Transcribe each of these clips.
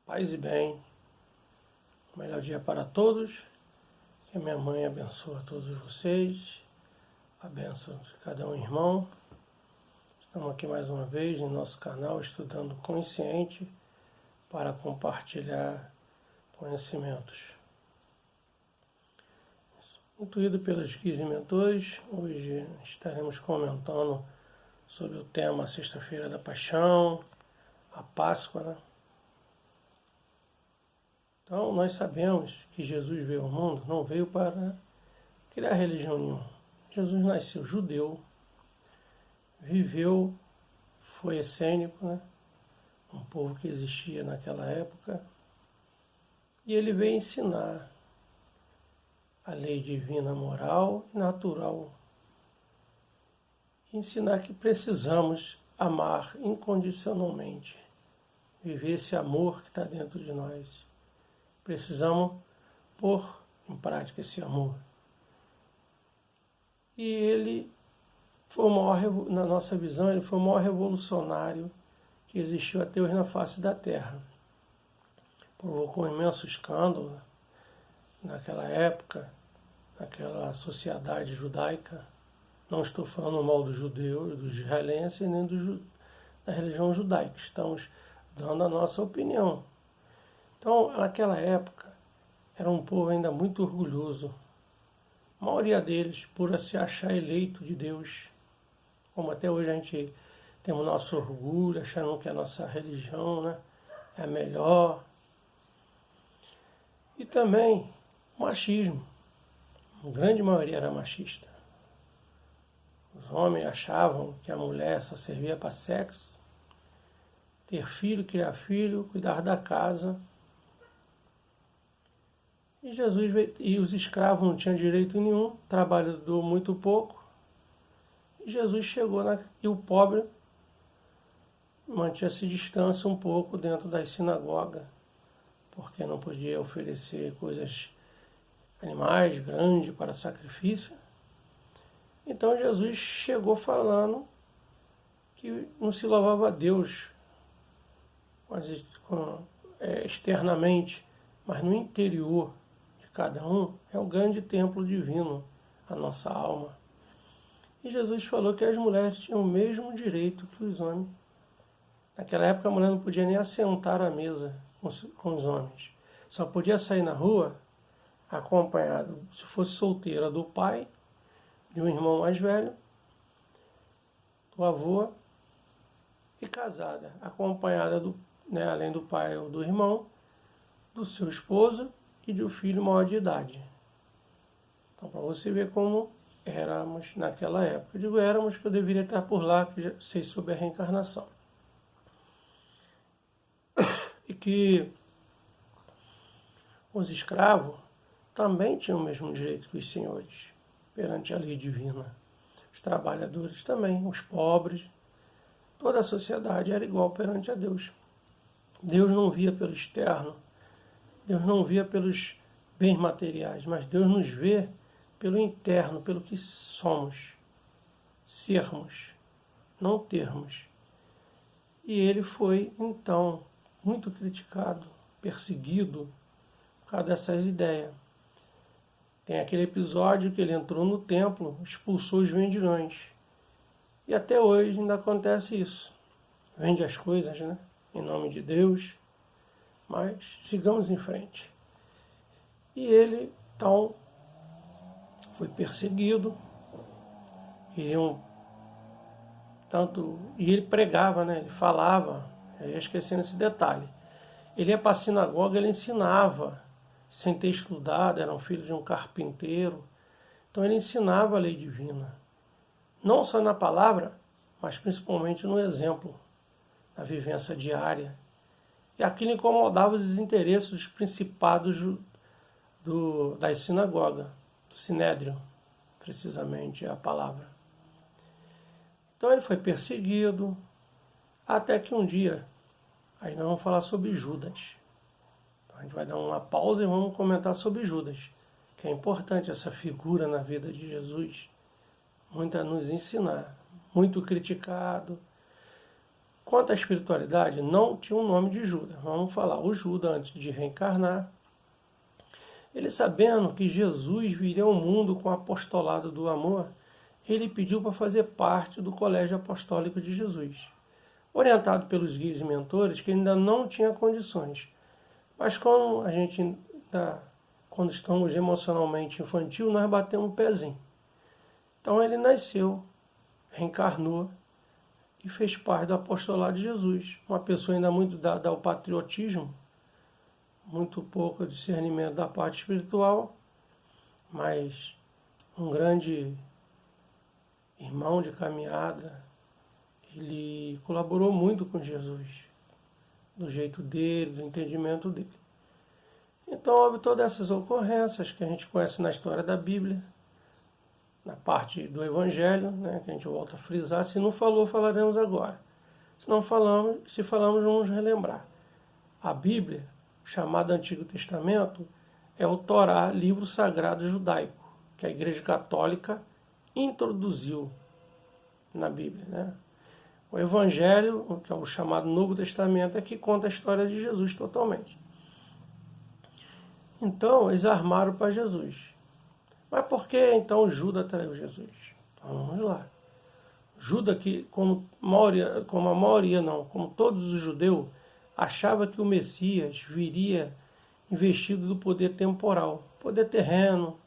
Paz e bem, o melhor dia para todos, que a minha mãe abençoe a todos vocês, abençoe cada um irmão. Estamos aqui mais uma vez no nosso canal Estudando Consciente para compartilhar conhecimentos. Intuído pelos 15 mentores, hoje estaremos comentando sobre o tema Sexta-feira da Paixão, a Páscoa, né? Então, nós sabemos que Jesus veio ao mundo, não veio para criar religião nenhuma. Jesus nasceu judeu, viveu, foi essênico, né? Um povo que existia naquela época, e ele veio ensinar a lei divina, moral e natural. Ensinar que precisamos amar incondicionalmente, viver esse amor que está dentro de nós. Precisamos pôr em prática esse amor. E ele foi o maior, na nossa visão, ele foi o maior revolucionário que existiu até hoje na face da Terra. Provocou um imenso escândalo naquela época, naquela sociedade judaica. Não estou falando mal dos judeus, dos israelenses, nem da religião judaica. Estamos dando a nossa opinião. Então, naquela época, era um povo ainda muito orgulhoso. A maioria deles, por se achar eleito de Deus, como até hoje a gente tem o nosso orgulho, achando que a nossa religião, né, é a melhor. E também machismo. A grande maioria era machista. Os homens achavam que a mulher só servia para sexo, ter filho, criar filho, cuidar da casa. E Jesus veio, e os escravos não tinham direito nenhum, trabalhador muito pouco. E Jesus chegou e o pobre mantinha-se distância um pouco dentro das sinagogas, porque não podia oferecer coisas, animais grandes para sacrifício. Então Jesus chegou falando que não se louvava a Deus externamente, mas no interior cada um é um grande templo divino, a nossa alma. E Jesus falou que as mulheres tinham o mesmo direito que os homens. Naquela época a mulher não podia nem assentar à mesa com os homens. Só podia sair na rua acompanhada, se fosse solteira, do pai, de um irmão mais velho, do avô, e casada, acompanhada, além do pai ou do irmão, do seu esposo e de um filho maior de idade. Então, para você ver como éramos naquela época. Eu digo éramos, que eu deveria estar por lá, que já sei sobre a reencarnação. E que os escravos também tinham o mesmo direito que os senhores, perante a lei divina. Os trabalhadores também, os pobres, toda a sociedade era igual perante a Deus. Deus não via pelo externo, Deus não via pelos bens materiais, mas Deus nos vê pelo interno, pelo que somos, sermos, não termos. E ele foi, então, muito criticado, perseguido por causa dessas ideias. Tem aquele episódio que ele entrou no templo, expulsou os vendilhões. E até hoje ainda acontece isso. Vende as coisas, né? Em nome de Deus. Mas sigamos em frente. E ele, então, foi perseguido. E ele pregava, né? Ele falava. Eu ia esquecendo esse detalhe. Ele ia para a sinagoga, ele ensinava, sem ter estudado, era um filho de um carpinteiro. Então ele ensinava a lei divina. Não só na palavra, mas principalmente no exemplo, na vivência diária. E aquilo incomodava os interesses dos principados das sinagogas, do Sinédrio, precisamente é a palavra. Então ele foi perseguido, até que um dia, aí nós vamos falar sobre Judas. Então a gente vai dar uma pausa e vamos comentar sobre Judas, que é importante essa figura na vida de Jesus, muito a nos ensinar, muito criticado, Quanto à espiritualidade, não tinha o nome de Judas. Vamos falar, o Judas, antes de reencarnar, ele sabendo que Jesus viria ao mundo com o apostolado do amor, ele pediu para fazer parte do colégio apostólico de Jesus, orientado pelos guias e mentores que ainda não tinha condições. Mas como a gente ainda, quando estamos emocionalmente infantil, nós batemos um pezinho. Então ele nasceu, reencarnou e fez parte do apostolado de Jesus. Uma pessoa ainda muito dada ao patriotismo, muito pouco discernimento da parte espiritual, mas um grande irmão de caminhada. Ele colaborou muito com Jesus, do jeito dele, do entendimento dele. Então houve todas essas ocorrências que a gente conhece na história da Bíblia, na parte do Evangelho, né, que a gente volta a frisar. Se não falou, falaremos agora. Se não falamos, se falamos, vamos relembrar. A Bíblia, chamada Antigo Testamento, é o Torá, livro sagrado judaico, que a Igreja Católica introduziu na Bíblia, né? O Evangelho, que é o chamado Novo Testamento, é que conta a história de Jesus totalmente. Então, eles armaram para Jesus. Mas por que então Judas traiu Jesus? Então, vamos lá. Judas, que como todos os judeus, achava que o Messias viria investido do poder temporal, poder terreno,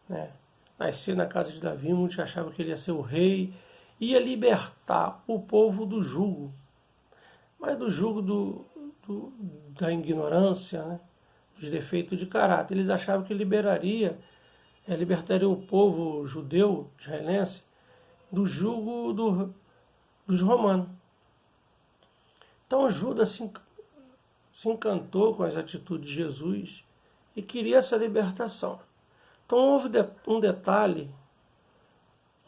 né? Nascer na casa de Davi, muitos achavam que ele ia ser o rei, ia libertar o povo do jugo, mas do jugo da ignorância, né? Dos defeitos de caráter. Eles achavam que libertaria o povo judeu, israelense, do jugo dos romanos. Então Judas se encantou com as atitudes de Jesus e queria essa libertação. Então houve um detalhe,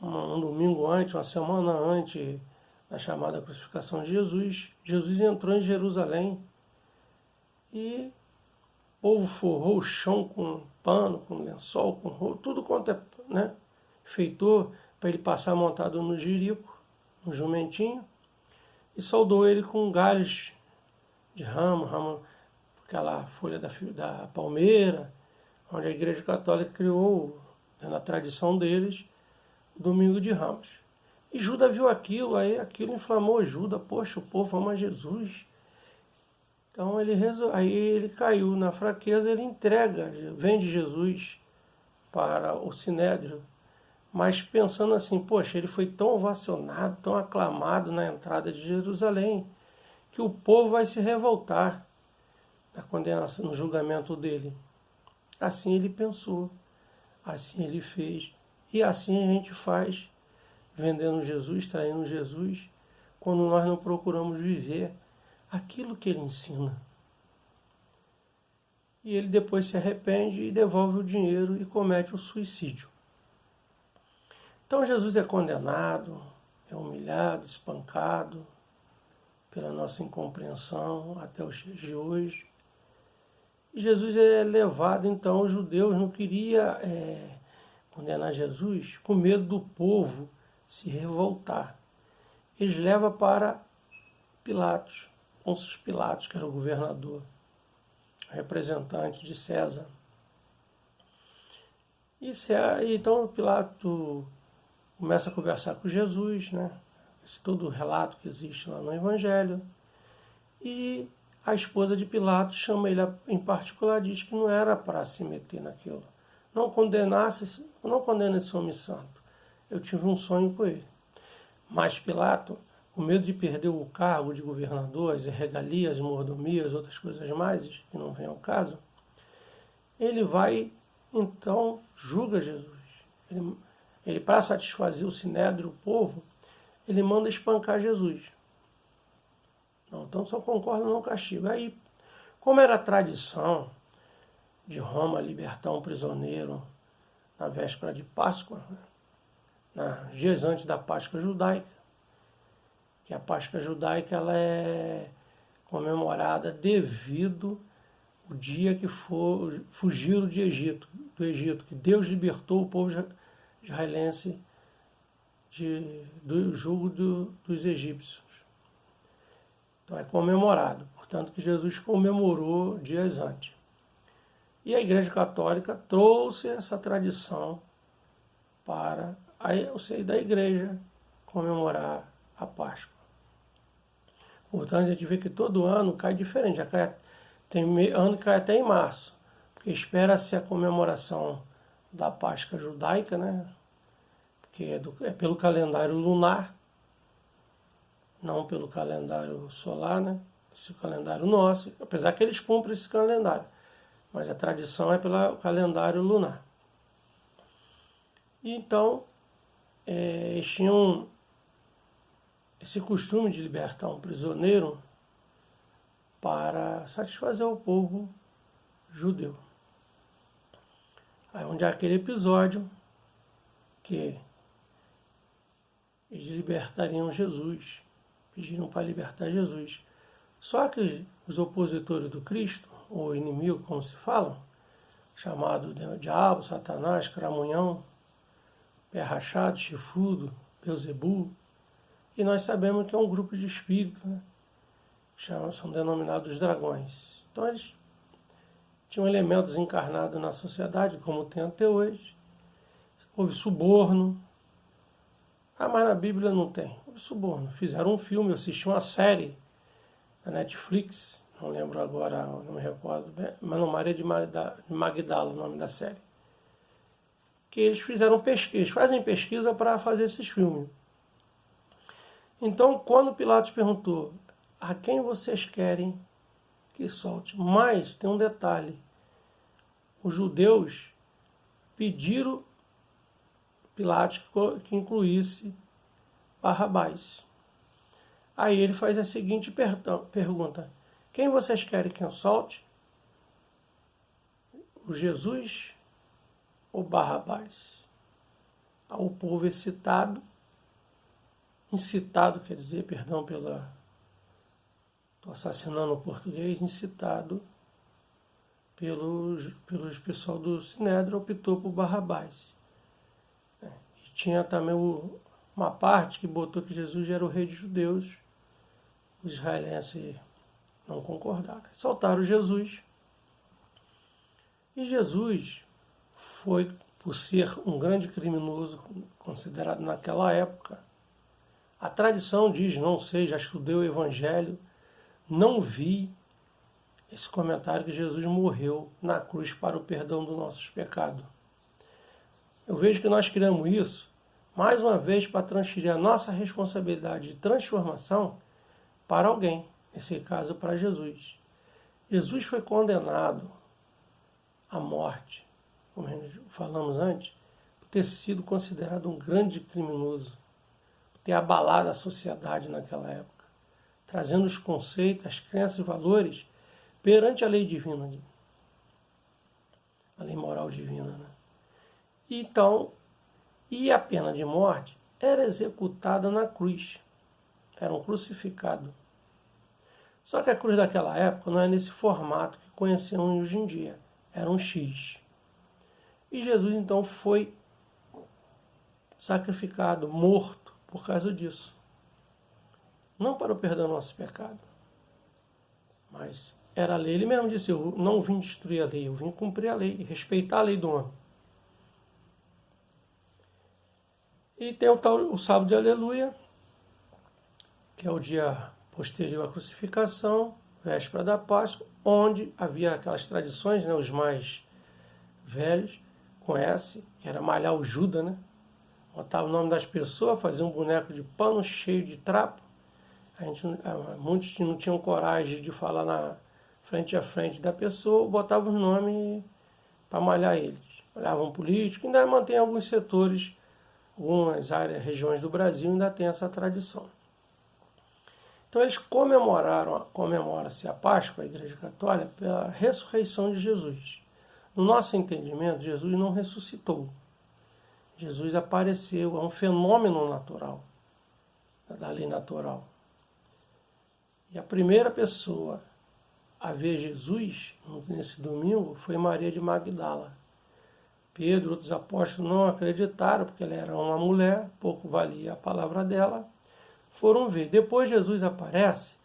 um domingo antes, uma semana antes da chamada crucificação de Jesus. Jesus entrou em Jerusalém e o povo forrou o chão com pano, com lençol, com roupa, tudo quanto é, né, feitor, para ele passar montado no jirico, no jumentinho, e saudou ele com galhos de ramo, aquela folha da palmeira, onde a Igreja Católica criou, na tradição deles, o Domingo de Ramos. E Judas viu aquilo, aí aquilo inflamou Judas. Poxa, o povo ama Jesus. Então aí ele caiu na fraqueza, ele vende Jesus para o Sinédrio, mas pensando assim, poxa, ele foi tão ovacionado, tão aclamado na entrada de Jerusalém, que o povo vai se revoltar na condenação, no julgamento dele. Assim ele pensou, assim ele fez, e assim a gente faz, vendendo Jesus, traindo Jesus, quando nós não procuramos viver aquilo que ele ensina. E ele depois se arrepende e devolve o dinheiro e comete o suicídio. Então Jesus é condenado, é humilhado, espancado pela nossa incompreensão até os dias de hoje. E Jesus é levado, então os judeus não queriam condenar Jesus com medo do povo se revoltar. Eles levam para Pilatos, Pôncio Pilatos, que era o governador, representante de César. E então Pilatos começa a conversar com Jesus, né? Esse todo o relato que existe lá no Evangelho. E a esposa de Pilatos chama ele em particular, diz que não era para se meter naquilo. Não condena esse homem santo. Eu tive um sonho com ele. Mas Pilatos, com medo de perder o cargo de governador, as regalias, mordomias, outras coisas mais, que não vem ao caso, ele vai, então, julga Jesus. Ele para satisfazer o sinédrio, o povo, ele manda espancar Jesus. Não, então só concorda no castigo. Aí, como era a tradição de Roma libertar um prisioneiro na véspera de Páscoa, dias antes da Páscoa judaica, que a Páscoa judaica ela é comemorada devido ao dia que fugiram do Egito, que Deus libertou o povo israelense do jugo dos egípcios. Então é comemorado. Portanto, que Jesus comemorou dias antes. E a Igreja Católica trouxe essa tradição para o seio da Igreja comemorar a Páscoa. Portanto, a gente vê que todo ano cai diferente. Tem ano que cai até em março, porque espera-se a comemoração da Páscoa judaica, né? Que é pelo calendário lunar, não pelo calendário solar, né? Esse calendário nosso, apesar que eles cumprem esse calendário, mas a tradição é pelo calendário lunar. E então, eles tinham esse costume de libertar um prisioneiro para satisfazer o povo judeu. Aí onde há aquele episódio que eles libertariam Jesus, pediram para libertar Jesus. Só que os opositores do Cristo, ou inimigo, como se fala, chamado de diabo, Satanás, cramunhão, pé rachado, chifrudo, Beuzebu, e nós sabemos que é um grupo de espíritos, né? São denominados dragões. Então eles tinham elementos encarnados na sociedade, como tem até hoje. Houve suborno. Ah, mas na Bíblia não tem. Houve suborno. Fizeram um filme, eu assisti uma série na Netflix, não lembro agora, não me recordo bem, mas não, Maria de Magdala, o nome da série. Que eles fizeram pesquisa, eles fazem pesquisa para fazer esses filmes. Então, quando Pilatos perguntou, a quem vocês querem que solte? Mas tem um detalhe, os judeus pediram Pilatos que incluísse Barrabás. Aí ele faz a seguinte pergunta, quem vocês querem que eu solte? O Jesus ou Barrabás? O povo excitado, quer dizer, perdão estou assassinando o português, incitado pelos pessoal do Sinédrio, optou por Barrabás. E tinha também uma parte que botou que Jesus era o rei dos judeus, os israelenses não concordaram. Soltaram Jesus. E Jesus foi, por ser um grande criminoso, considerado naquela época, a tradição diz, não sei, já estudei o Evangelho, não vi esse comentário que Jesus morreu na cruz para o perdão dos nossos pecados. Eu vejo que nós criamos isso, mais uma vez, para transferir a nossa responsabilidade de transformação para alguém, nesse caso para Jesus. Jesus foi condenado à morte, como falamos antes, por ter sido considerado um grande criminoso, por ter abalado a sociedade naquela época, trazendo os conceitos, as crenças e valores perante a lei divina, a lei moral divina. Né? Então, e a pena de morte era executada na cruz, era um crucificado. Só que a cruz daquela época não é nesse formato que conhecemos hoje em dia, era um X. E Jesus então foi sacrificado, morto por causa disso. Não para o perdão do nosso pecado, mas era a lei. Ele mesmo disse, eu não vim destruir a lei, eu vim cumprir a lei, respeitar a lei do homem. E tem o sábado de Aleluia, que é o dia posterior à crucificação, véspera da Páscoa, onde havia aquelas tradições, né, os mais velhos conhecem, que era malhar o Judas, né? Botava o nome das pessoas, fazia um boneco de pano cheio de trapo. Muitos não tinham coragem de falar na frente a frente da pessoa, botavam os nomes para malhar eles. Malhavam político, ainda mantém alguns setores, algumas áreas, regiões do Brasil ainda tem essa tradição. Então eles comemora-se a Páscoa, a Igreja Católica, pela ressurreição de Jesus. No nosso entendimento, Jesus não ressuscitou. Jesus apareceu, é um fenômeno natural, da lei natural. E a primeira pessoa a ver Jesus nesse domingo foi Maria de Magdala. Pedro e outros apóstolos não acreditaram, porque ela era uma mulher, pouco valia a palavra dela, foram ver. Depois Jesus aparece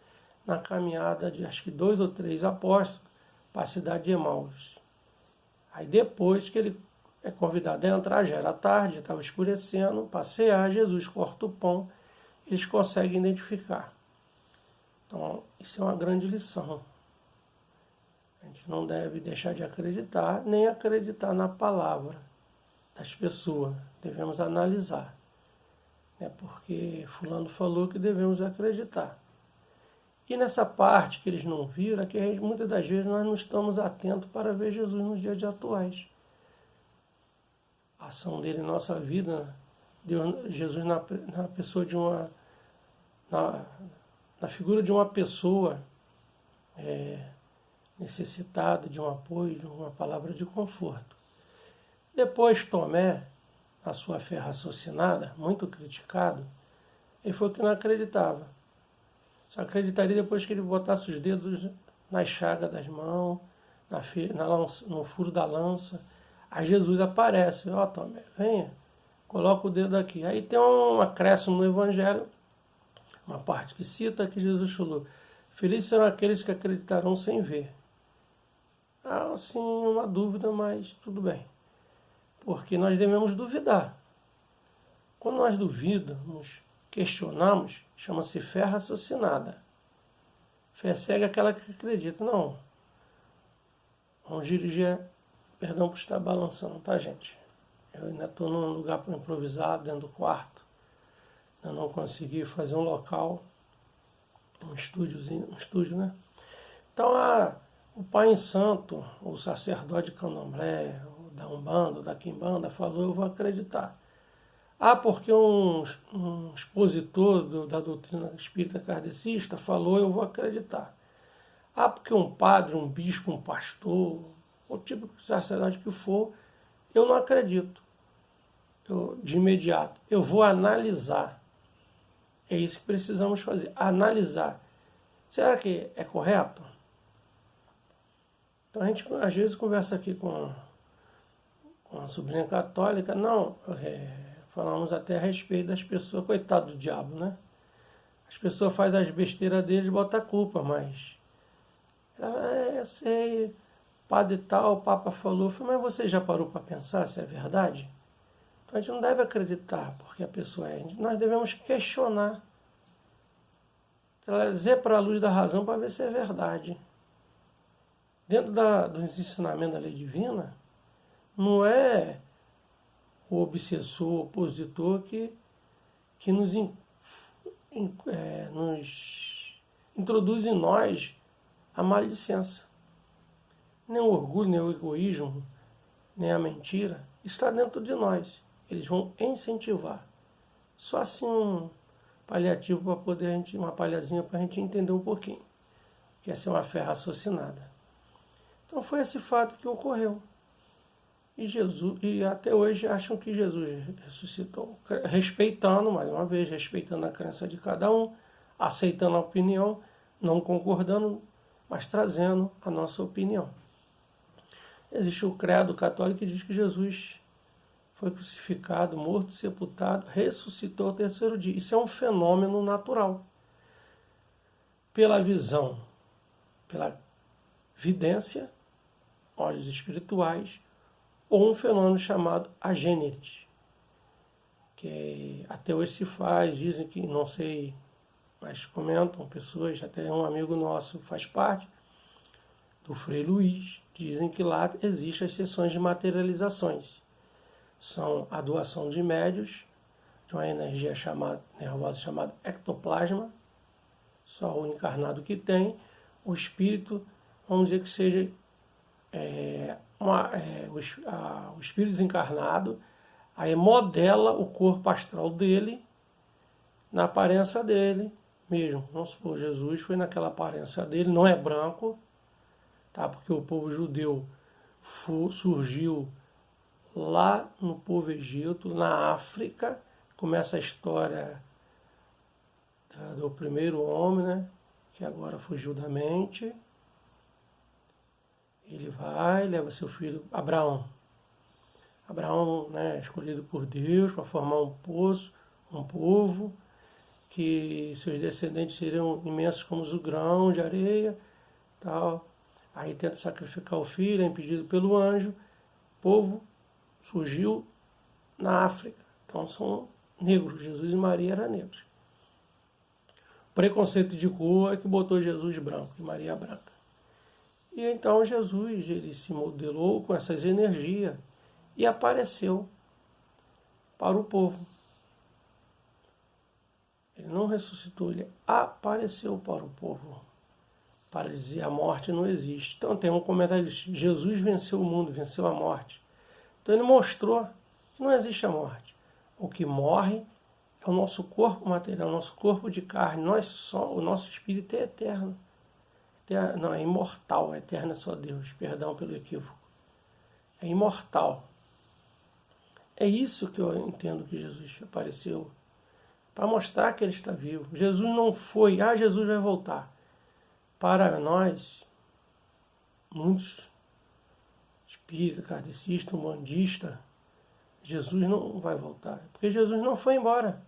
na caminhada de acho que 2 ou 3 apóstolos para a cidade de Emaús. Aí depois que ele é convidado a entrar, já era tarde, já estava escurecendo, passear, Jesus corta o pão, eles conseguem identificar. Então, isso é uma grande lição. A gente não deve deixar de acreditar, nem acreditar na palavra das pessoas. Devemos analisar. Porque fulano falou que devemos acreditar. E nessa parte que eles não viram, é que muitas das vezes nós não estamos atentos para ver Jesus nos dias atuais. A ação dele em nossa vida, Jesus na pessoa de uma... na figura de uma pessoa necessitada de um apoio, de uma palavra de conforto. Depois Tomé, a sua fé raciocinada, muito criticado, ele foi o que não acreditava. Só acreditaria depois que ele botasse os dedos nas chagas das mãos, no furo da lança. Aí Jesus aparece, Tomé, venha, coloca o dedo aqui. Aí tem um acréscimo no Evangelho, uma parte que cita que Jesus falou, felizes serão aqueles que acreditarão sem ver. Sim, uma dúvida, mas tudo bem. Porque nós devemos duvidar. Quando nós duvidamos, questionamos, chama-se fé raciocinada. Fé cega é aquela que acredita. Não. Vamos dirigir, perdão por estar balançando, tá, gente? Eu ainda estou num lugar improvisado, dentro do quarto. Eu não consegui fazer um local, um estúdio, né? Então, o Pai em Santo, o sacerdote de Candomblé, da Umbanda, da Quimbanda, falou, eu vou acreditar. Porque um expositor da doutrina espírita kardecista falou, eu vou acreditar. Porque um padre, um bispo, um pastor, o tipo de sacerdote que for, eu não acredito. De imediato. Eu vou analisar. É isso que precisamos fazer, analisar. Será que é correto? Então a gente às vezes conversa aqui com a sobrinha católica, falamos até a respeito das pessoas, coitado do diabo, né? As pessoas fazem as besteiras deles e botam a culpa, mas eu sei, padre tal, o Papa falou, mas você já parou para pensar se é verdade? Então a gente não deve acreditar porque a pessoa é, nós devemos questionar, trazer para a luz da razão para ver se é verdade. Dentro dos ensinamentos da lei divina, não é o obsessor, o opositor que nos introduz em nós a maledicência. Nem o orgulho, nem o egoísmo, nem a mentira está dentro de nós. Eles vão incentivar. Só assim um paliativo para poder uma palhazinha para a gente entender um pouquinho. Que essa é uma fé raciocinada. Então foi esse fato que ocorreu. E até hoje acham que Jesus ressuscitou, respeitando, mais uma vez, respeitando a crença de cada um, aceitando a opinião, não concordando, mas trazendo a nossa opinião. Existe o credo católico que diz que Jesus foi crucificado, morto, sepultado, ressuscitou ao terceiro dia. Isso é um fenômeno natural. Pela visão, pela vidência, olhos espirituais, ou um fenômeno chamado agênere, que até hoje se faz, dizem que, não sei, mas comentam pessoas, até um amigo nosso faz parte, do Frei Luiz, dizem que lá existem as sessões de materializações. São a doação de médios, de uma energia nervosa chamada ectoplasma, só o encarnado que tem, o espírito, vamos dizer que seja o espírito desencarnado, aí modela o corpo astral dele na aparência dele mesmo. Vamos supor, Jesus foi naquela aparência dele, não é branco, tá? Porque o povo judeu surgiu lá no povo Egito, na África. Começa a história do primeiro homem, né? Que agora fugiu da mente. Ele leva seu filho Abraão. Abraão, né, escolhido por Deus para formar um povo que seus descendentes seriam imensos como o grão de areia, tal. Aí tenta sacrificar o filho, é impedido pelo anjo. O povo surgiu na África, então são negros. Jesus e Maria eram negros. O preconceito de cor é que botou Jesus branco e Maria branca. E então Jesus, ele se modelou com essas energias e apareceu para o povo. Ele não ressuscitou, ele apareceu para o povo, para dizer a morte não existe. Então tem um comentário diz, Jesus venceu o mundo, venceu a morte. Então ele mostrou que não existe a morte. O que morre é o nosso corpo material, o nosso corpo de carne. O nosso espírito é eterno. Não, é imortal, eterno é só Deus. Perdão pelo equívoco. É imortal. É isso que eu entendo que Jesus apareceu. Para mostrar que ele está vivo. Jesus não foi, Jesus vai voltar. Para nós, muitos espíritas, kardecistas, umbandistas, Jesus não vai voltar. Porque Jesus não foi embora.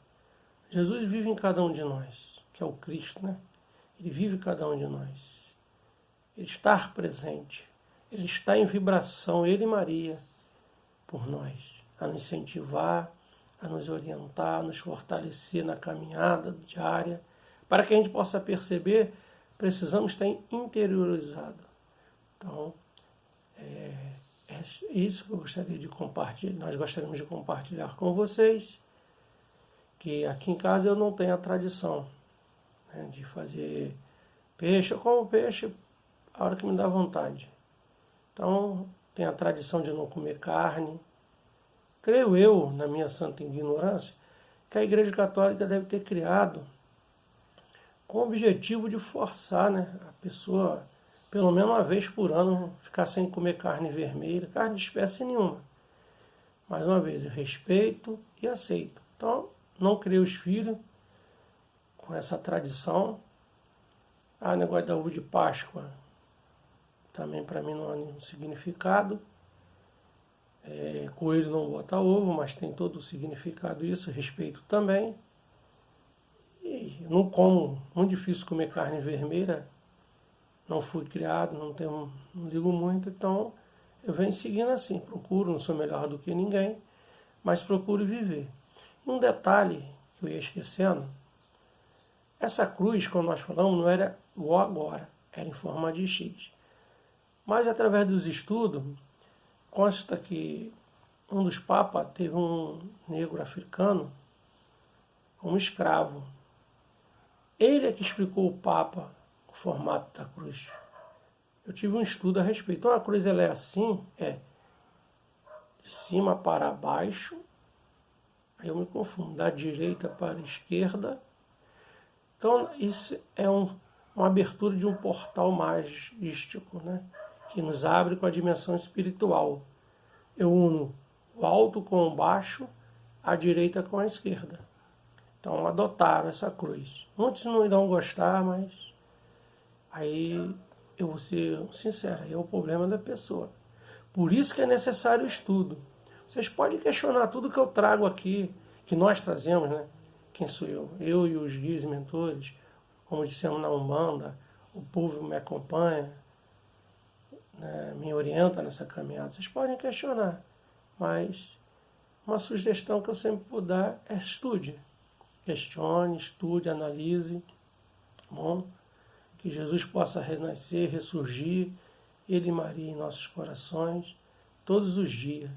Jesus vive em cada um de nós, que é o Cristo, né? Ele vive em cada um de nós. Ele está presente. Ele está em vibração, ele e Maria, por nós, a nos incentivar, a nos orientar, a nos fortalecer na caminhada diária. Para que a gente possa perceber, precisamos estar interiorizado. Então, é isso que eu gostaria de compartilhar. Nós gostaríamos de compartilhar com vocês, que aqui em casa eu não tenho a tradição, né, de fazer peixe. Eu como peixe a hora que me dá vontade. Então, tem a tradição de não comer carne. Creio eu, na minha santa ignorância, que a Igreja Católica deve ter criado com o objetivo de forçar, né, a pessoa, pelo menos uma vez por ano, ficar sem comer carne vermelha, carne de espécie nenhuma. Mais uma vez, eu respeito e aceito. Então, não criei os filhos com essa tradição. Negócio da uva de Páscoa, também para mim não há nenhum significado. Coelho não bota ovo, mas tem todo o significado isso, respeito também. E não como, muito difícil comer carne vermelha, não fui criado, não ligo muito, então eu venho seguindo assim, procuro, não sou melhor do que ninguém, mas procuro viver. E um detalhe que eu ia esquecendo, essa cruz, como nós falamos, não era igual agora, era em forma de X. Mas através dos estudos, consta que um dos papas teve um negro africano como escravo. Ele é que explicou o Papa o formato da cruz. Eu tive um estudo a respeito. Então a cruz ela é assim, de cima para baixo. Aí eu me confundo, da direita para a esquerda. Então isso é uma abertura de um portal mágico, né? Que nos abre com a dimensão espiritual. Eu uno o alto com o baixo, a direita com a esquerda. Então adotaram essa cruz. Muitos não irão gostar, mas aí eu vou ser sincero, aí é o problema da pessoa. Por isso que é necessário o estudo. Vocês podem questionar tudo que eu trago aqui, que nós trazemos, né? Quem sou eu? Eu e os guias e mentores, como dissemos na Umbanda, o povo me acompanha, né, me orienta nessa caminhada. Vocês podem questionar, mas uma sugestão que eu sempre vou dar é estude. Questione, estude, analise, bom? Que Jesus possa renascer, ressurgir, Ele e Maria em nossos corações, todos os dias.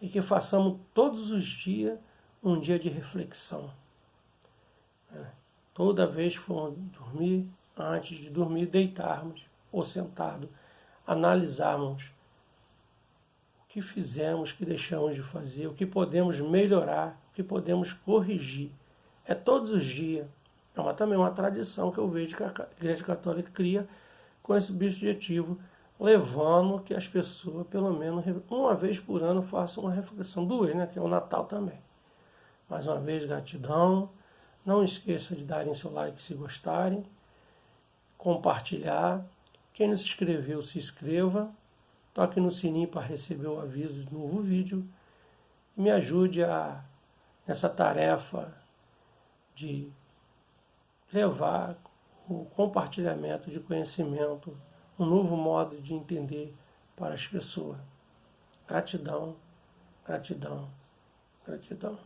E que façamos todos os dias um dia de reflexão. Toda vez que for dormir, antes de dormir, deitarmos ou sentado, analisarmos o que fizemos, o que deixamos de fazer, o que podemos melhorar, o que podemos corrigir. É todos os dias. É também uma tradição que eu vejo que a Igreja Católica cria com esse objetivo, levando que as pessoas, pelo menos uma vez por ano, façam uma reflexão. Duas, né? Que é o Natal também. Mais uma vez, gratidão. Não esqueça de darem seu like se gostarem, compartilhar. Quem não se inscreveu, se inscreva. Toque no sininho para receber o aviso de novo vídeo. E me ajude nessa tarefa de levar o compartilhamento de conhecimento, um novo modo de entender para as pessoas. Gratidão, gratidão, gratidão.